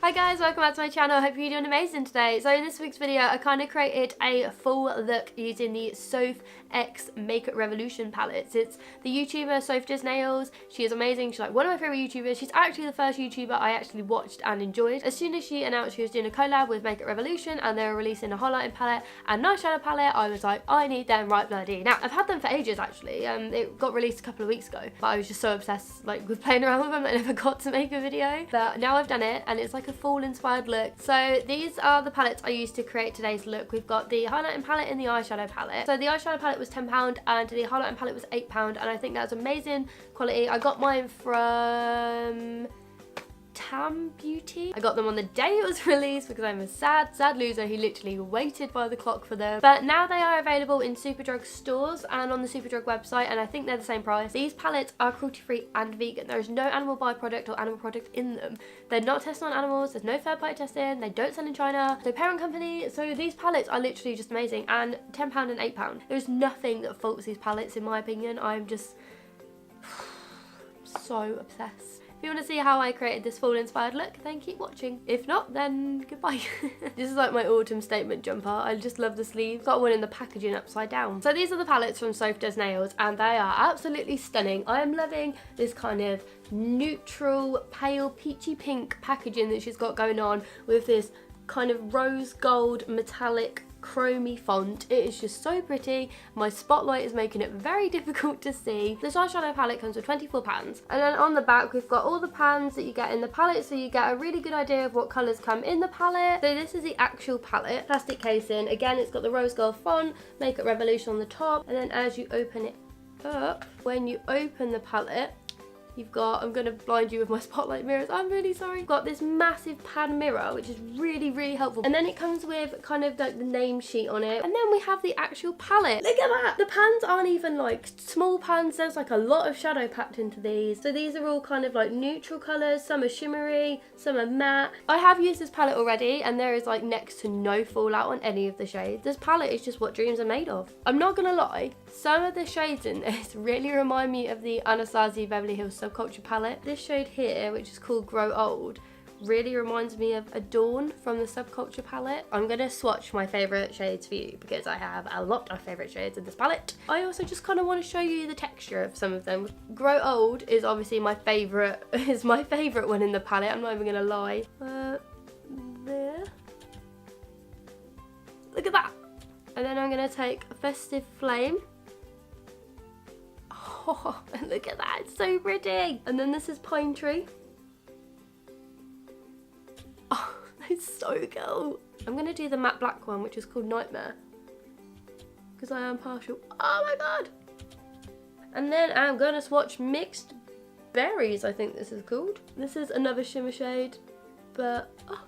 Hi guys, welcome back to my channel. I hope you're doing amazing today. So in this week's video, I kind of created a full look using the Soph X Makeup Revolution palettes. It's the Youtuber Sophdoesnails. She is amazing. She's like one of my favourite YouTubers. She's actually the first YouTuber I actually watched and enjoyed. As soon as she announced she was doing a collab with Makeup Revolution and they were releasing a highlighting palette and eyeshadow palette, I was like, I need them right bloody now. I've had them for ages actually. It got released a couple of weeks ago, but I was just so obsessed with playing around with them that I never got to make a video. But now I've done it and it's like a full inspired look. So these are the palettes I used to create today's look. We've got the highlighting palette and the eyeshadow palette. So the eyeshadow palette was £10 and the highlighting palette was £8, and I think that's amazing quality. I got mine from Tam Beauty. I got them on the day it was released because I'm a sad loser who literally waited by the clock for them. But now they are available in Superdrug stores and on the Superdrug website, and I think they're the same price. These palettes are cruelty-free and vegan. There is no animal byproduct or animal product in them. They're not tested on animals, there's no third party testing, they don't sell in China, no parent company. So these palettes are literally just amazing, and £10 and £8. There's nothing that faults these palettes in my opinion. I'm just so obsessed. If you want to see how I created this fall inspired look, then keep watching. If not, then goodbye. This is like my autumn statement jumper. I just love the sleeves. Got one in the packaging upside down. So these are the palettes from Sophdoesnails and they are absolutely stunning. I am loving this kind of neutral, pale, peachy pink packaging that she's got going on with this kind of rose gold metallic chromey font. It is just so pretty. My spotlight is making it very difficult to see. This eyeshadow palette comes with £24, and then on the back we've got all the pans that you get in the palette, so you get a really good idea of what colours come in the palette. So this is the actual palette, plastic casing. Again, it's got the rose gold font, Makeup Revolution on the top, and then as you open it up, when you open the palette, you've got, I'm going to blind you with my spotlight mirrors, I'm really sorry. You've got this massive pan mirror, which is really helpful. And then it comes with kind of like the name sheet on it. And then we have the actual palette. Look at that! The pans aren't even like small pans. There's like a lot of shadow packed into these. So these are all kind of like neutral colours. Some are shimmery, some are matte. I have used this palette already and there is like next to no fallout on any of the shades. This palette is just what dreams are made of. I'm not gonna lie, some of the shades in this really remind me of the Anastasia Beverly Hills Subculture palette. This shade here, which is called Grow Old, really reminds me of Adorn from the Subculture palette. I'm going to swatch my favourite shades for you because I have a lot of favourite shades in this palette. I also just kind of want to show you the texture of some of them. Grow Old is obviously my favourite, one in the palette, I'm not even going to lie. There. Look at that! And then I'm going to take Festive Flame. Oh, look at that, it's so pretty. And then this is Pine Tree. Oh, it's so cool. I'm going to do the matte black one, which is called Nightmare, because I am partial. Oh my god. And then I'm going to swatch Mixed Berries, I think this is called. This is another shimmer shade, but oh,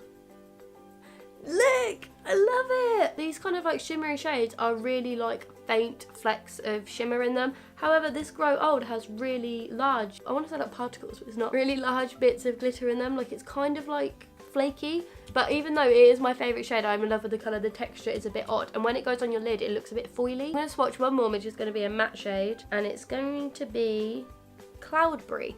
look, I love it. These kind of like shimmery shades are really like faint flecks of shimmer in them. However, this Grow Old has really large, I want to say like particles, but it's not, really large bits of glitter in them. Like it's kind of like flaky, but even though it is my favourite shade, I'm in love with the colour, the texture is a bit odd, and when it goes on your lid it looks a bit foily. I'm going to swatch one more, which is going to be a matte shade, and it's going to be Cloudberry.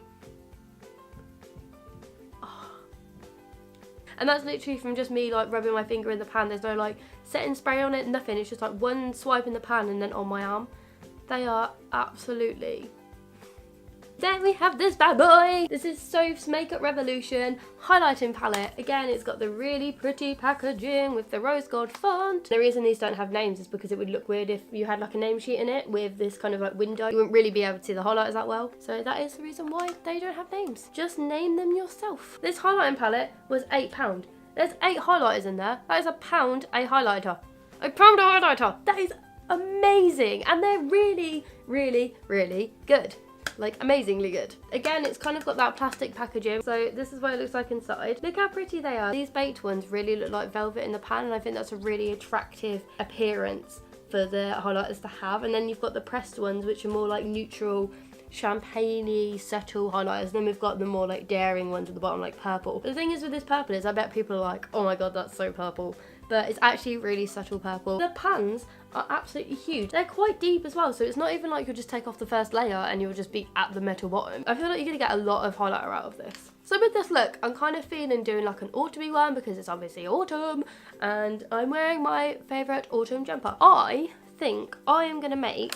And that's literally from just me like rubbing my finger in the pan. There's no like setting spray on it, nothing. It's just like one swipe in the pan and then on my arm. They are absolutely... Then we have this bad boy. This is Soph's Makeup Revolution highlighting palette. Again, it's got the really pretty packaging with the rose gold font. The reason these don't have names is because it would look weird if you had like a name sheet in it with this kind of like window. You wouldn't really be able to see the highlighters that well. So that is the reason why they don't have names. Just name them yourself. This highlighting palette was £8. There's 8 highlighters in there. That is £1 a highlighter. £1 a highlighter. That is amazing. And they're really good. Like amazingly good. Again, it's kind of got that plastic packaging, so this is what it looks like inside. Look how pretty they are. These baked ones really look like velvet in the pan, and I think that's a really attractive appearance for the highlighters to have. And then you've got the pressed ones, which are more like neutral, champagne-y, subtle highlighters. Then we've got the more like daring ones at the bottom, like purple. But the thing is with this purple is I bet people are like, oh my god, that's so purple. But it's actually really subtle purple. The pans are absolutely huge. They're quite deep as well, so it's not even like you'll just take off the first layer and you'll just be at the metal bottom. I feel like you're gonna get a lot of highlighter out of this. So with this look, I'm kind of feeling doing like an autumny one because it's obviously autumn and I'm wearing my favourite autumn jumper. I think I am going to make...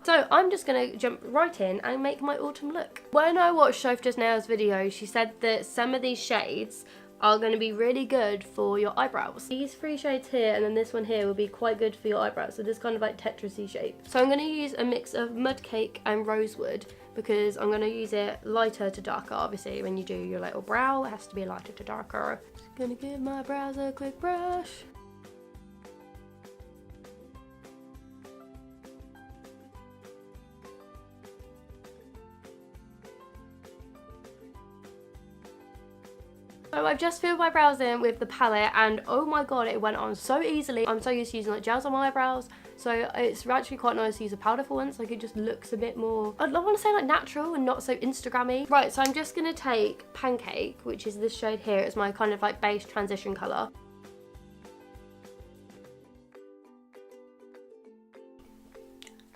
So I'm just going to jump right in and make my autumn look. When I watched Sophdoesnails' video, she said that some of these shades are going to be really good for your eyebrows. These 3 shades here and then this one here will be quite good for your eyebrows. So this kind of like Tetris-y shape. So I'm going to use a mix of mud cake and rosewood because I'm going to use it lighter to darker. Obviously when you do your little brow, it has to be lighter to darker. Just going to give my brows a quick brush. So I've just filled my brows in with the palette and oh my god, it went on so easily. I'm so used to using like gels on my eyebrows, so it's actually quite nice to use a powder for once. Like it just looks a bit more, I don't want to say like natural and not so Instagrammy. Right, so I'm just going to take Pancake, which is this shade here. It's my kind of like base transition colour.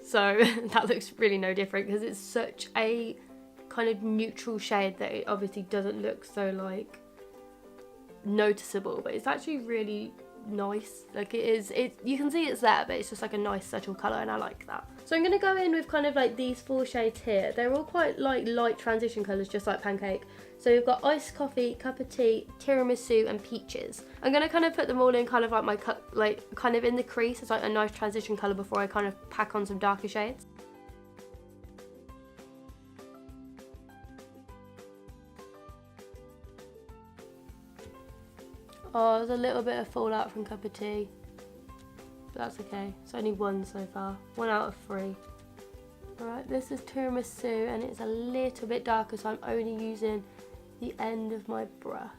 So that looks really no different because it's such a kind of neutral shade that it obviously doesn't look so like noticeable, but it's actually really nice. Like it is, you can see it's there, but it's just like a nice subtle colour and I like that. So I'm going to go in with kind of like these 4 shades here. They're all quite like light transition colours, just like Pancake. So we've got iced coffee, cup of tea, tiramisu and peaches. I'm going to kind of put them all in kind of like my cup, like kind of in the crease as like a nice transition colour before I kind of pack on some darker shades. Oh, there's a little bit of fallout from cup of tea, but that's okay. It's only 1 so far, 1 out of 3. Alright, this is tiramisu and it's a little bit darker, so I'm only using the end of my brush.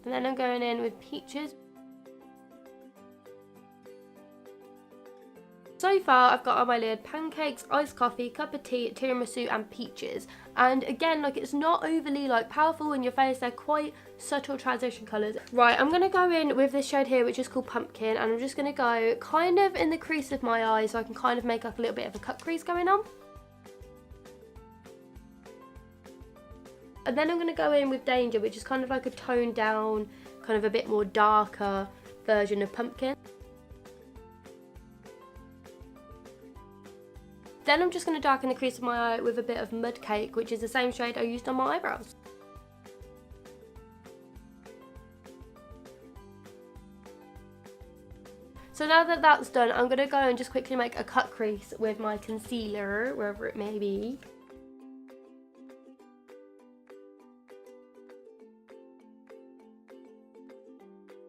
And then I'm going in with peaches. So far I've got on my lid pancakes, iced coffee, cup of tea, tiramisu and peaches. And again, like it's not overly like powerful in your face, they're quite subtle transition colours. Right, I'm going to go in with this shade here which is called Pumpkin, and I'm just going to go kind of in the crease of my eye so I can kind of make like a little bit of a cut crease going on. And then I'm going to go in with Danger, which is kind of like a toned down, kind of a bit more darker version of Pumpkin. Then I'm just going to darken the crease of my eye with a bit of Mud Cake, which is the same shade I used on my eyebrows. So now that that's done, I'm going to go and just quickly make a cut crease with my concealer, wherever it may be.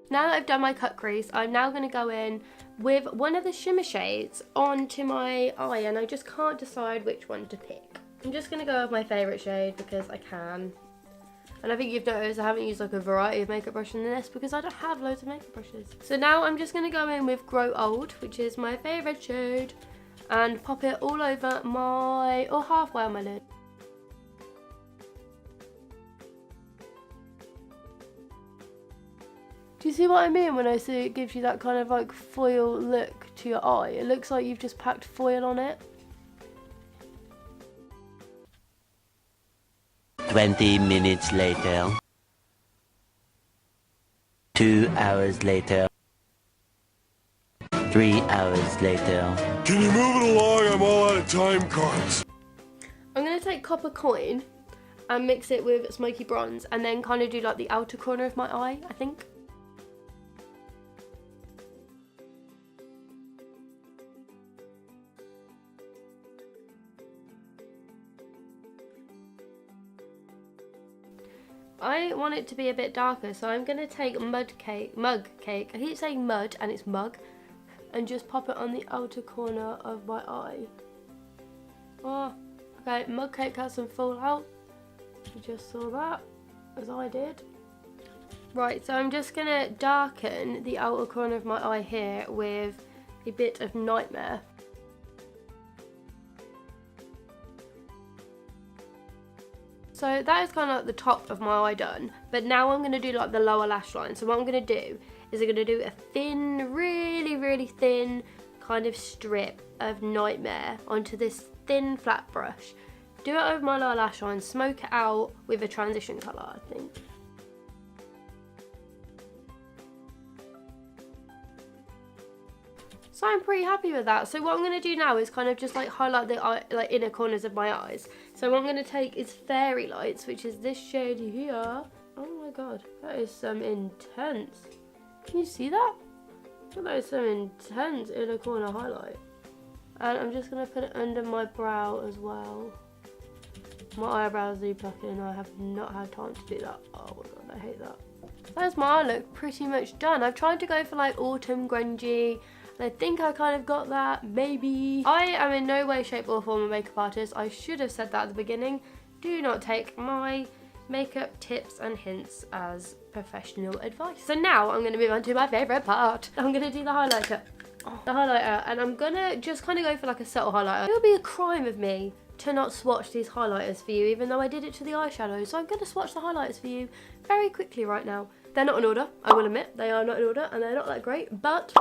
Now that I've done my cut crease, I'm now going to go in with one of the shimmer shades onto my eye, and I just can't decide which one to pick. I'm just going to go with my favourite shade because I can. And I think you've noticed I haven't used like a variety of makeup brushes in this because I don't have loads of makeup brushes. So now I'm just going to go in with Grow Old, which is my favourite shade, and pop it all over my, or halfway on my lid. Do you see what I mean when I say it gives you that kind of like foil look to your eye? It looks like you've just packed foil on it. 20 minutes later. 2 hours later. 3 hours later. Can you move it along? I'm all out of time cards. I'm going to take Copper Coin and mix it with Smoky Bronze and then kind of do like the outer corner of my eye, I think. I want it to be a bit darker, so I'm going to take Mug Cake, I keep saying mud and it's mug, and just pop it on the outer corner of my eye. Oh, okay, Mug Cake has some fallout. You just saw that, as I did. Right, so I'm just going to darken the outer corner of my eye here with a bit of Nightmare. So that is kind of like the top of my eye done, but now I'm going to do like the lower lash line. So what I'm going to do is I'm going to do a thin, really thin kind of strip of Nightmare onto this thin flat brush. Do it over my lower lash line, smoke it out with a transition colour, I think. So I'm pretty happy with that. So what I'm going to do now is kind of just like highlight the eye, like inner corners of my eyes. So what I'm going to take is Fairy Lights, which is this shade here. Oh my god, that is some intense. Can you see that? That is some intense inner corner highlight. And I'm just going to put it under my brow as well. My eyebrows need plucking. I have not had time to do that. Oh my god, I hate that. That's my eye look pretty much done. I've tried to go for like autumn grungy. And I think I kind of got that, maybe. I am in no way, shape or form a makeup artist. I should have said that at the beginning. Do not take my makeup tips and hints as professional advice. So now I'm going to move on to my favourite part. I'm going to do the highlighter. The highlighter, and I'm going to just kind of go for like a subtle highlighter. It would be a crime of me to not swatch these highlighters for you, even though I did it to the eyeshadow. So I'm going to swatch the highlighters for you very quickly right now. They're not in order, I will admit. They are not in order, and they're not that great, but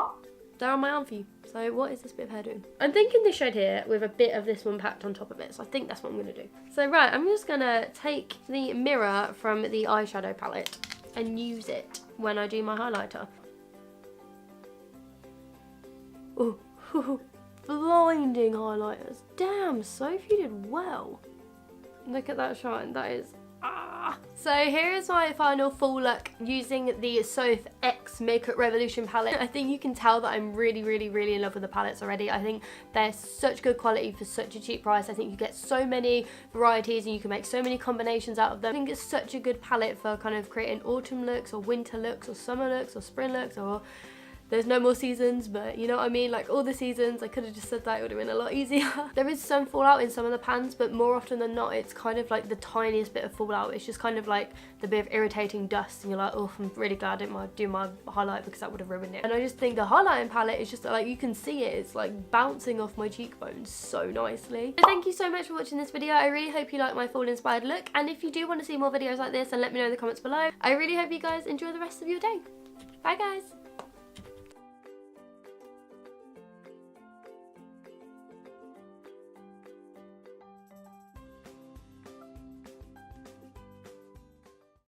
they're on my arm for you. So what is this bit of hair doing? I'm thinking this shade here with a bit of this one packed on top of it. So I think that's what I'm going to do. So right, I'm just going to take the mirror from the eyeshadow palette and use it when I do my highlighter. Oh, blinding highlighters. Damn, Soph, you did well. Look at that shine. That is... So here is my final full look using the Soph X Makeup Revolution palette. I think you can tell that I'm really in love with the palettes already. I think they're such good quality for such a cheap price. I think you get so many varieties and you can make so many combinations out of them. I think it's such a good palette for kind of creating autumn looks or winter looks or summer looks or spring looks, or there's no more seasons, but you know what I mean, like all the seasons. I could have just said that, it would have been a lot easier. There is some fallout in some of the pans, but more often than not it's kind of like the tiniest bit of fallout. It's just kind of like the bit of irritating dust and you're like, oh, I'm really glad I didn't do my highlight because that would have ruined it. And I just think the highlighting palette is just like, you can see it, it's like bouncing off my cheekbones so nicely. So thank you so much for watching this video. I really hope you like my fall inspired look, and if you do want to see more videos like this, then let me know in the comments below. I really hope you guys enjoy the rest of your day. Bye guys.